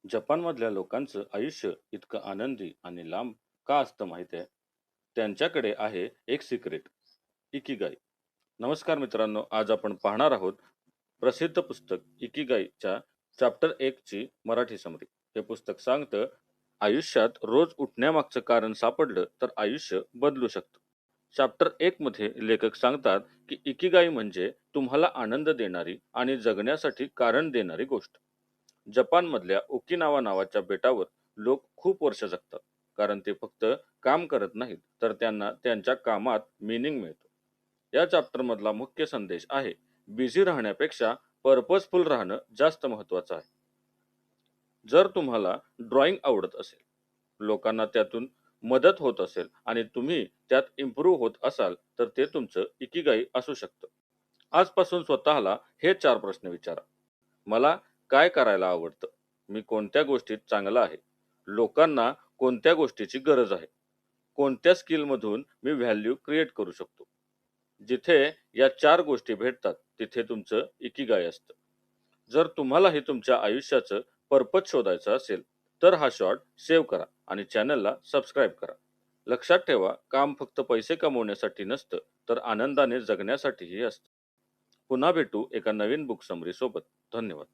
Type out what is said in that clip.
जपानमधल्या लोकांचं आयुष्य इतकं आनंदी आणि लांब का असतं माहिती आहे? त्यांच्याकडे आहे एक सिक्रेट, इकिगाई. नमस्कार मित्रांनो, आज आपण पाहणार आहोत प्रसिद्ध पुस्तक इकिगाईच्या चॅप्टर 1 ची मराठी समरी. हे पुस्तक सांगतं, आयुष्यात रोज उठण्यामागचं कारण सापडलं तर आयुष्य बदलू शकतं. चॅप्टर 1 मध्ये लेखक सांगतात की इकिगाई म्हणजे तुम्हाला आनंद देणारी आणि जगण्यासाठी कारण देणारी गोष्ट. जपानमधल्या ओकिनावा नावाच्या बेटावर लोक खूप वर्ष जगतात, कारण ते फक्त काम करत नाहीत, तर त्यांना त्यांच्या कामात मीनिंग मिळतो. या चॅप्टर मधला मुख्य संदेश आहे, बिझी राहण्यापेक्षा पर्पजफुल राहणं जास्त महत्वाचं आहे. जर तुम्हाला ड्रॉइंग आवडत असेल, लोकांना त्यातून मदत होत असेल आणि तुम्ही त्यात इम्प्रूव्ह होत असाल, तर ते तुमचं इकिगाई असू शकतं. आजपासून स्वतःला हे 4 प्रश्न विचारा. मला काय करायला आवडतं? मी कोणत्या गोष्टीत चांगला आहे? लोकांना कोणत्या गोष्टीची गरज आहे? कोणत्या स्किलमधून मी व्हॅल्यू क्रिएट करू शकतो? जिथे या 4 गोष्टी भेटतात, तिथे तुमचं इकिगाई असतं. जर तुम्हालाही तुमच्या आयुष्याचं पर्पज शोधायचं असेल, तर हा शॉर्ट सेव्ह करा आणि चॅनलला सबस्क्राईब करा. लक्षात ठेवा, काम फक्त पैसे कमवण्यासाठी नसतं, तर आनंदाने जगण्यासाठीही असतं. पुन्हा भेटू एका नवीन बुक समरी सोबत. धन्यवाद.